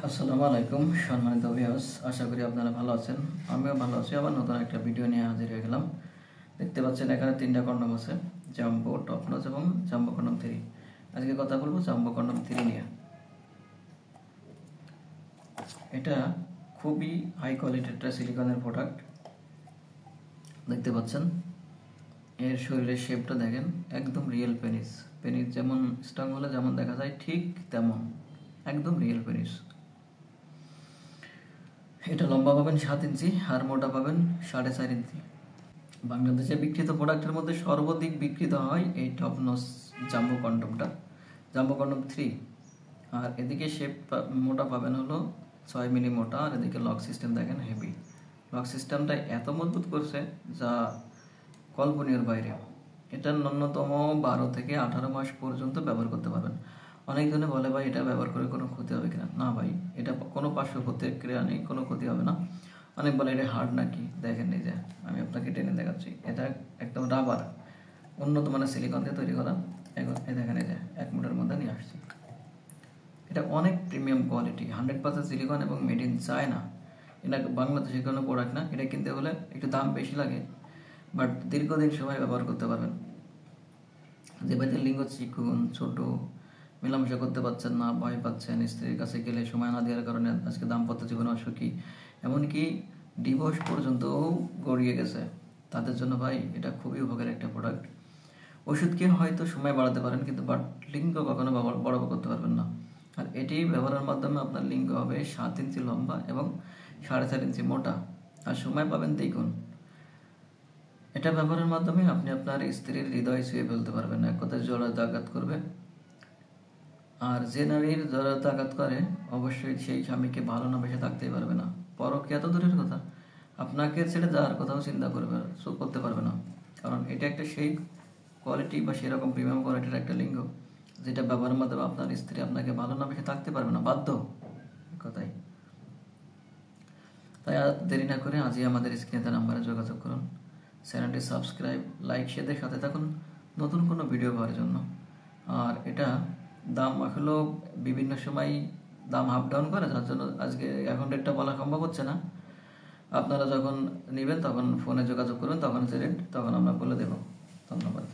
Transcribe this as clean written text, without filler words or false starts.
আসসালামু আলাইকুম সম্মানিত ভিউয়ার্স, আশা করি আপনারা ভালো আছেন। আমিও ভালো আছি। আবার নতুন একটা ভিডিও নিয়ে হাজির হয়ে গেলাম। দেখতে পাচ্ছেন এখানে 3টা কন্ডম আছে, জাম্বো, টপ নচ এবং জাম্বো কন্ডম 3। আজকে কথা বলবো জাম্বো কন্ডম 3 নিয়ে। এটা খুবই হাই কোয়ালিটির একটা সিলিকনের প্রোডাক্ট। দেখতে পাচ্ছেন এর শরীরের শেপটা দেখেন, একদম রিয়েল পেনিস। পেনিস যেমন স্ট্রং হলে যেমন দেখা যায় ঠিক তেমন, একদম রিয়েল পেনিস। এটা লম্বা পাবেন 7 ইঞ্চি আর মোটা পাবেন 4.5 ইঞ্চি। বাংলাদেশে বিক্রিত প্রোডাক্টের মধ্যে সর্বাধিক বিক্রিত হয় এই টপ নচ জাম্বো কন্ডমটা, জাম্বো কন্ডম 3। আর এদিকে শেপ মোটা পাবেন হলো 6 মিলি মোটা, আর এদিকে লক সিস্টেম দেখেন হেভি। লক সিস্টেমটা এত মজবুত করছে যা কল্পনীয়র বাইরে। এটা ন্যূনতম 12 থেকে 18 মাস পর্যন্ত ব্যবহার করতে পারবেন। অনেকজনে বলে ভাই এটা ব্যবহার করে কোনো ক্ষতি হবে কিনা। না ভাই, এটা কোনো পার্শ্ব প্রতিক্রিয়া নেই, কোনো ক্ষতি হবে না। অনেক বলে এটা হার্ড নাকি, দেখেন এই যে আমি আপনাকে টেনে দেখাচ্ছি। এটা একদম রাবার, উন্নত মানের সিলিকন দিয়ে তৈরি করা। এই দেখেন এই যে 1 মিটার মধ্যে নিয়ে আসছি। এটা অনেক প্রিমিয়াম কোয়ালিটি, 100% সিলিকন এবং মেড ইন চায়না। এটা বাংলাদেশের কোনো প্রোডাক্ট না। এটা কিনতে হলে একটু দাম বেশি লাগে, বাট দীর্ঘদিন সময় ব্যবহার করতে পারবেন। যে ভাইদের লিঙ্গ চিকুন, ছোট, মেলামেশা করতে পারছেন না, ভয় পাচ্ছেন, স্ত্রীর কাছে গেলে সময় না দেওয়ার কারণে আজকে দাম্পত্য জীবনে অসুখী, এমনকি ডিভোর্স পর্যন্তও গড়িয়ে গেছে, তাদের জন্য ভাই এটা খুবই উপকারী একটা প্রোডাক্ট। ওষুধকে হয়তো সময় বাড়াতে পারেন, কিন্তু বাট লিঙ্গ কখনো বড় করতে পারবেন না। আর এটি ব্যবহারের মাধ্যমে আপনার লিঙ্গ হবে 7 ইঞ্চি লম্বা এবং 4.5 ইঞ্চি মোটা, আর সময় পাবেন দ্বিগুণ। এটা ব্যবহারের মাধ্যমে আপনি আপনার স্ত্রীর হৃদয় ছুঁয়ে ফেলতে পারবেন, এক কথায় জড়তা আঘাত করবে। আর যে নারীর জড়তা আঘাত করে অবশ্যই সেই স্বামীকে ভালো না বেসে থাকতেই পারবে না। পরকীয়া এত দূরের কথা, আপনাকে ছেড়ে যাওয়ার কথাও চিন্তা করতে পারবে না। কারণ এটা একটা সেই কোয়ালিটি বা সেরকম প্রিমিয়াম কোয়ালিটির একটা লিঙ্গ, যেটা ব্যবহারের মাধ্যমে আপনার স্ত্রী আপনাকে ভালো না বেসে থাকতে পারবে না, বাধ্য কথাই। তাই আর দেরি না করে আজই আমাদের স্ক্রিনে নাম্বারে যোগাযোগ করুন। চ্যানেলটি সাবস্ক্রাইব, লাইক, শেয়ারের সাথে থাকুন নতুন কোনো ভিডিও পাওয়ার জন্য। আর এটা দাম হলো বিভিন্ন সময় দাম আপ ডাউন করে, যার জন্য আজকে এখন রেটটা বলা সম্ভব হচ্ছে না। আপনারা যখন নেবেন তখন ফোনে যোগাযোগ করবেন, তখন যে রেট তখন আমরা বলে দেব। ধন্যবাদ।